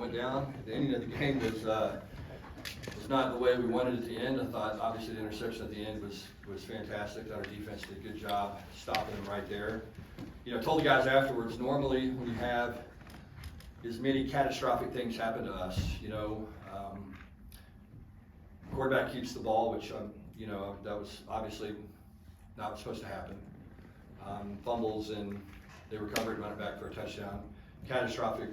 went down. The ending of the game was not the way we wanted it to end. I thought obviously the interception at the end was fantastic. Our defense did a good job stopping them right there. I told the guys afterwards, normally when you have as many catastrophic things happen to us, quarterback keeps the ball, which that was obviously not what's supposed to happen. Fumbles and they recover it, run it back for a touchdown. Catastrophic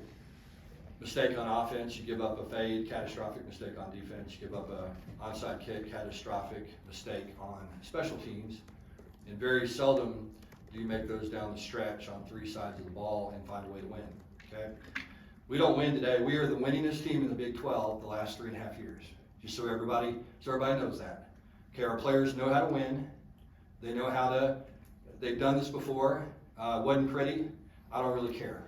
mistake on offense, you give up a fade. Catastrophic mistake on defense, you give up a onside kick. Catastrophic mistake on special teams, and very seldom do you make those down the stretch on three sides of the ball and find a way to win. Okay, we don't win today. We are the winningest team in the Big 12 the last 3.5 years. Just so everybody knows that. Okay, our players know how to win. They know how to. They've done this before. Wasn't pretty. I don't really care.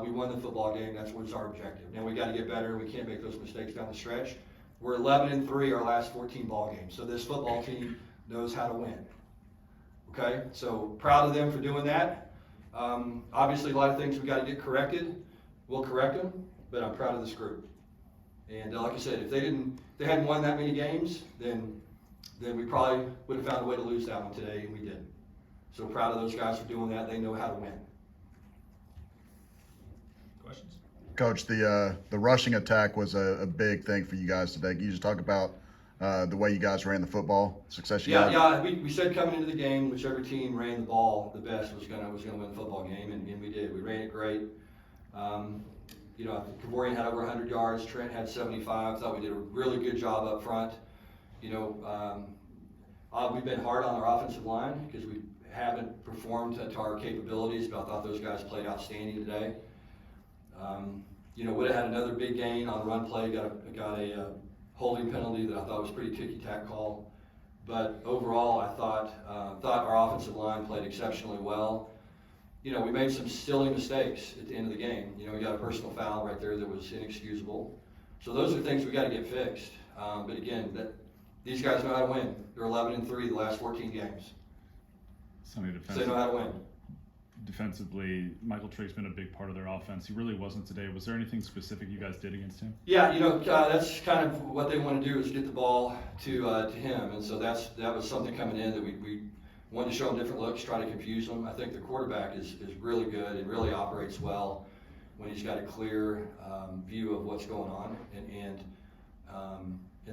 We won the football game. That's what's our objective. Now we got to get better. We can't make those mistakes down the stretch. We're 11-3 our last 14 ball games. So this football team knows how to win. Okay, so proud of them for doing that. Obviously, a lot of things we got to get corrected. We'll correct them, but I'm proud of this group. And like I said, if they hadn't won that many games, then we probably would have found a way to lose that one today, and we did. So proud of those guys for doing that. They know how to win. Questions? Coach, the rushing attack was a big thing for you guys today. Can you just talk about the way you guys ran the football, success you had? Yeah. We said coming into the game, whichever team ran the ball the best was gonna win the football game, and we did. We ran it great. I think Kavorian had over 100 yards. Trent had 75. Thought we did a really good job up front. We've been hard on our offensive line because we haven't performed to our capabilities, but I thought those guys played outstanding today. Would have had another big gain on run play. Got a holding penalty that I thought was pretty ticky-tack call. But overall, I thought our offensive line played exceptionally well. We made some silly mistakes at the end of the game. We got a personal foul right there that was inexcusable. So those are things we got to get fixed. But again, these guys know how to win. They're 11-3 the last 14 games. Sonny, So they know how to win. Defensively, Michael Trigg's been a big part of their offense. He really wasn't today. Was there anything specific you guys did against him? Yeah, that's kind of what they want to do is get the ball to him, and so that was something coming in that we wanted to show him different looks, try to confuse them. I think the quarterback is really good and really operates well when he's got a clear view of what's going on, and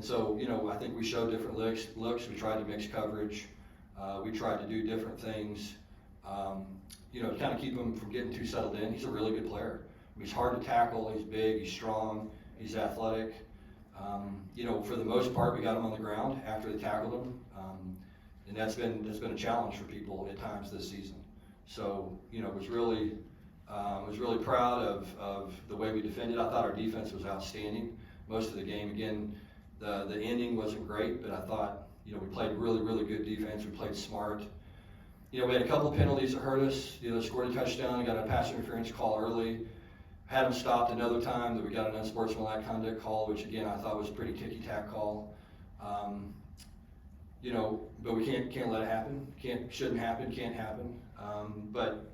so I think we showed different looks. We tried to mix coverage. We tried to do different things. To kind of keep him from getting too settled in. He's a really good player. He's hard to tackle. He's big. He's strong. He's athletic. For the most part, we got him on the ground after they tackled him, and that's been a challenge for people at times this season. So was really proud of the way we defended. I thought our defense was outstanding most of the game. Again, the ending wasn't great, but I thought we played really good defense. We played smart. We had a couple of penalties that hurt us. Scored a touchdown, got a pass interference call early, had them stopped another time that we got an unsportsmanlike conduct call, which again I thought was a pretty ticky-tack call. But we can't let it happen. Shouldn't happen, can't happen. But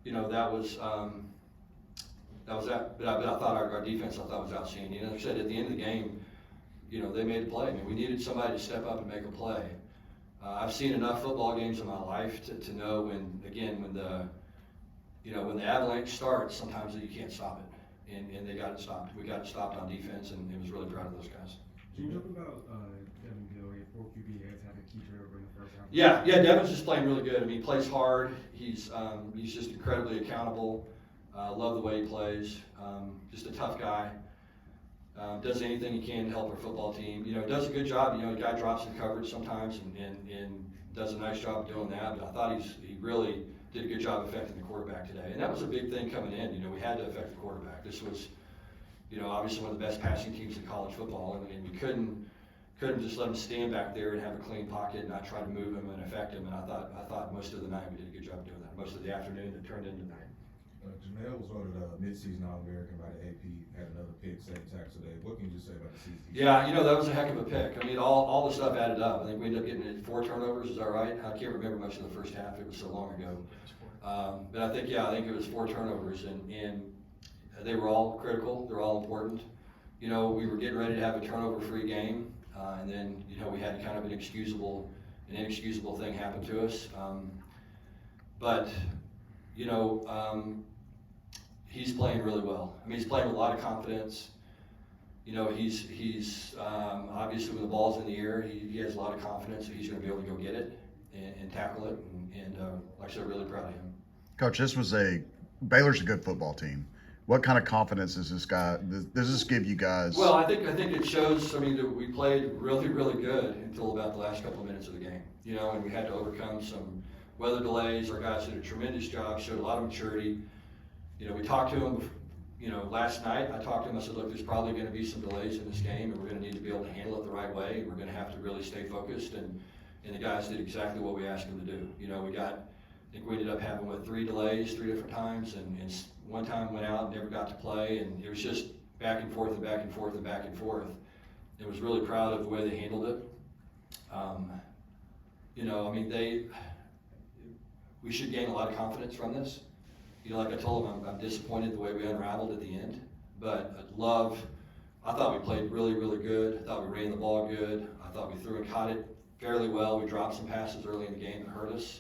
that was that. But I thought our defense was outstanding. And like I said, at the end of the game, they made a play. I mean, we needed somebody to step up and make a play. I've seen enough football games in my life to know when the avalanche starts, sometimes you can't stop it, and they got it stopped. We got it stopped on defense, and was really proud of those guys. Can you talk about Devin Gill? He had 4 QB hits, had a key turnover in the first half. Yeah, Devin's just playing really good. I mean, he plays hard. He's just incredibly accountable. Love the way he plays. Just a tough guy. Does anything he can to help our football team. Does a good job. The guy drops in coverage sometimes and does a nice job doing that. But I thought he really did a good job affecting the quarterback today. And that was a big thing coming in. We had to affect the quarterback. This was, obviously one of the best passing teams in college football, and we couldn't just let him stand back there and have a clean pocket and not try to move him and affect him. And I thought most of the night we did a good job doing that. Most of the afternoon that turned into night. Janelle was voted mid-season All-American by the AP, had another pick, same tackle today. What can you just say about the season? Yeah, that was a heck of a pick. I mean, all the stuff added up. I think we ended up getting 4 turnovers, is that right? I can't remember much of the first half, it was so long ago. But I think it was 4 turnovers, and they were all critical, they're all important. You know, we were getting ready to have a turnover-free game, and then, you know, we had kind of an inexcusable thing happen to us. But, you know, he's playing really well. I mean, he's playing with a lot of confidence. You know, he's obviously when the ball's in the air, he has a lot of confidence that he's going to be able to go get it and tackle it. And like I said, really proud of him. Coach, Baylor's a good football team. What kind of confidence does this give you guys? Well, I think it shows. I mean, that we played really, really good until about the last couple of minutes of the game. You know, and we had to overcome some weather delays. Our guys did a tremendous job, showed a lot of maturity. You know, we talked to him. You know, last night I talked to him. I said, look, there's probably going to be some delays in this game, and we're going to need to be able to handle it the right way. And we're going to have to really stay focused. And the guys did exactly what we asked them to do. You know, I think we ended up having 3 delays, 3 different times, and one time went out and never got to play, and it was just back and forth and back and forth and back and forth. I was really proud of the way they handled it. You know, I mean, we should gain a lot of confidence from this. You know, like I told them, I'm disappointed the way we unraveled at the end, but I thought we played really, really good. I thought we ran the ball good. I thought we threw and caught it fairly well. We dropped some passes early in the game that hurt us.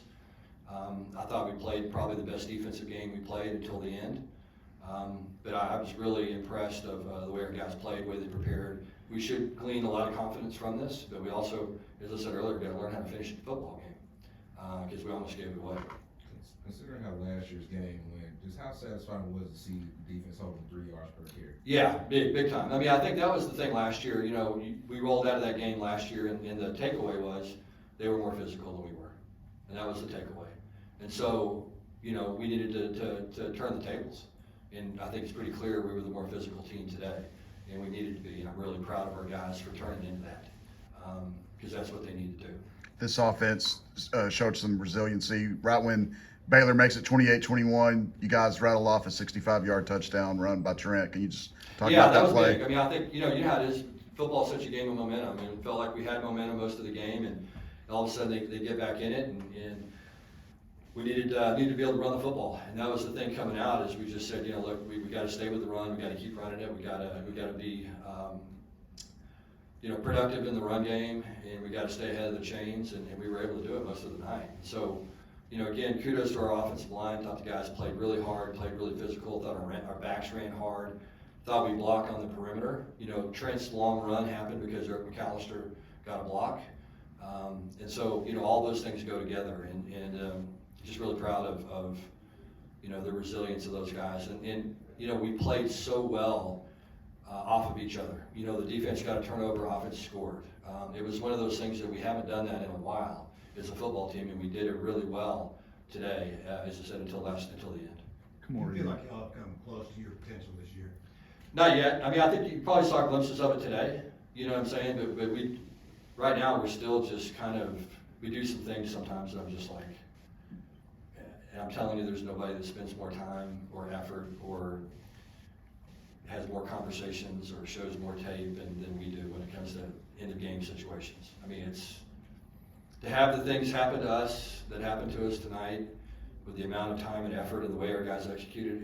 I thought we played probably the best defensive game we played until the end. But I was really impressed of the way our guys played, the way they prepared. We should glean a lot of confidence from this, but we also, as I said earlier, got to learn how to finish the football game because we almost gave it away. Considering how last year's game went, just how satisfying was to see the defense holding 3 yards per carry? Yeah, big time. I mean, I think that was the thing last year. You know, we rolled out of that game last year, and the takeaway was they were more physical than we were, and that was the takeaway. And so, you know, we needed to turn the tables, and I think it's pretty clear we were the more physical team today, and we needed to be. And I'm really proud of our guys for turning into that because that's what they need to do. This offense showed some resiliency. Right when Baylor makes it 28-21, you guys rattle off a 65-yard touchdown run by Trent. Can you just talk about that play? Yeah, that was big. I mean, I think, you know how it is. Football is such a game of momentum. I mean, it felt like we had momentum most of the game, and all of a sudden they get back in it, and we needed to be able to run the football. And that was the thing coming out is we just said, you know, look, we got to stay with the run. We got to keep running it. We got to be, you know, productive in the run game, and we got to stay ahead of the chains, and we were able to do it most of the night. So, you know, again, kudos to our offensive line. Thought the guys played really hard, played really physical. Thought our backs ran hard. Thought we blocked on the perimeter. You know, Trent's long run happened because Eric McAllister got a block. And so, you know, all those things go together. And just really proud of, you know, the resilience of those guys. And you know, we played so well off of each other. You know, the defense got a turnover, offense scored. It was one of those things that we haven't done that in a while as a football team, and we did it really well today, as I said, until the end. Come on, Do you feel like y'all have come close to your potential this year? Not yet. I mean, I think you probably saw glimpses of it today. You know what I'm saying? But we, right now, we're still just kind of, we do some things sometimes, and I'm just like, and I'm telling you, there's nobody that spends more time or effort or has more conversations or shows more tape than we do when it comes to end-of-game situations. I mean, it's, to have the things happen to us that happened to us tonight with the amount of time and effort and the way our guys executed,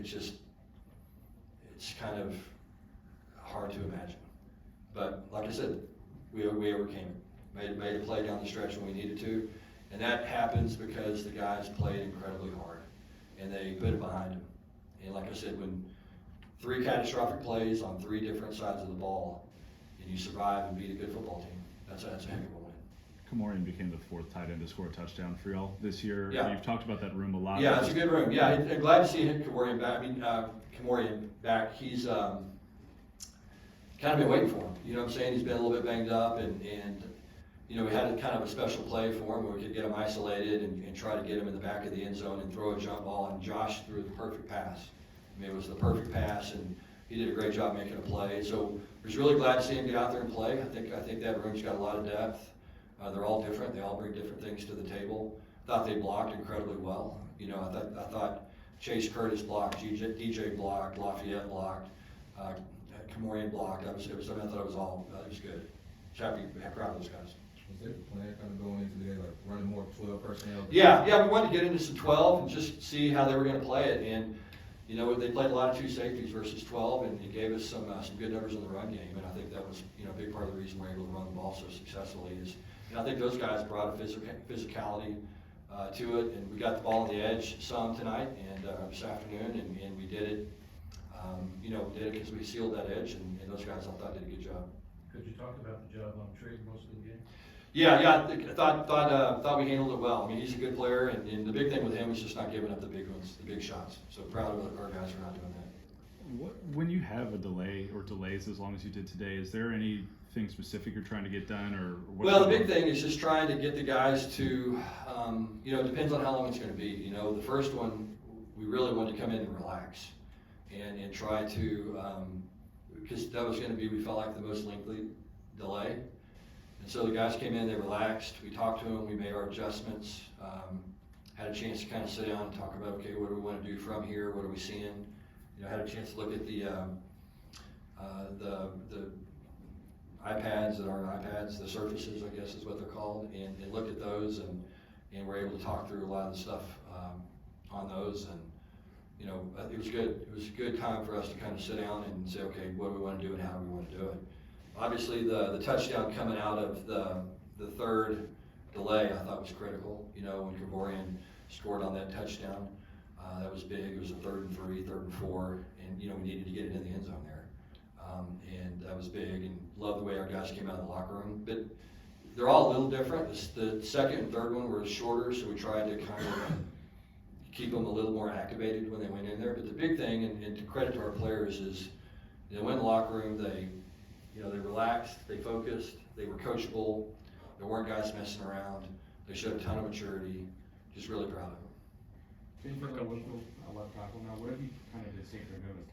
it's kind of hard to imagine. But like I said, we overcame it. Made a play down the stretch when we needed to, and that happens because the guys played incredibly hard and they put it behind them. And like I said, when 3 catastrophic plays on 3 different sides of the ball, and you survive and beat a good football team, that's a heck of a win. Kamorian became the 4th tight end to score a touchdown for y'all this year. Yeah. You've talked about that room a lot. Yeah, it's a good room. Yeah, I'm glad to see Kamorian back. I mean, Kamorian back. He's kind of been waiting for him. You know what I'm saying? He's been a little bit banged up, and you know, we had kind of a special play for him where we could get him isolated and try to get him in the back of the end zone and throw a jump ball, and Josh threw the perfect pass. I mean, it was the perfect pass, and he did a great job making a play. So I was really glad to see him get out there and play. I think that room's got a lot of depth. They're all different. They all bring different things to the table. Thought they blocked incredibly well. You know, I thought Chase Curtis blocked, DJ blocked, Lafayette blocked, Kamorian blocked. I thought it was all it was good. Happy, proud of those guys. Was there a plan kind of going into the game, like running more 12 personnel? Yeah, we wanted to get into some 12 and just see how they were going to play it. And you know, they played a lot of two safeties versus 12, and it gave us some good numbers in the run game, and I think that was, you know, a big part of the reason we're able to run the ball so successfully is, and I think those guys brought a physicality to it, and we got the ball on the edge some tonight and this afternoon, and we did it. You know, we did it because we sealed that edge, and those guys I thought did a good job. Could you talk about the job on Trigg most of the game? Yeah, I thought we handled it well. I mean, he's a good player, and the big thing with him is just not giving up the big ones, the big shots. So proud of our guys for not doing that. When you have a delay or delays as long as you did today, is there anything specific you're trying to get done, or what? Well, the big thing is just trying to get the guys to, you know, it depends on how long it's going to be. You know, the first one, we really wanted to come in and relax and try to, because that was going to be, we felt like the most lengthy delay. And so the guys came in, they relaxed, we talked to them, we made our adjustments, had a chance to kind of sit down and talk about, okay, what do we want to do from here, what are we seeing? You know, had a chance to look at the iPads that aren't iPads, the Surfaces, I guess is what they're called, and look at those, and we're able to talk through a lot of the stuff on those, and you know, it was good. It was a good time for us to kind of sit down and say, okay, what do we want to do and how do we want to do it? Obviously, the touchdown coming out of the third delay, I thought was critical. You know, when Kavorian scored on that touchdown, that was big. It was a 3rd and 3, 3rd and 4, and you know, we needed to get it in the end zone there, and that was big. And love the way our guys came out of the locker room. But they're all a little different. The second and third one were shorter, so we tried to kind of keep them a little more activated when they went in there. But the big thing, and to credit to our players, is they went in the locker room. They relaxed, they focused, they were coachable, there weren't guys messing around, they showed a ton of maturity, just really proud of them. Can you feel like what have you kind of distinctly noticed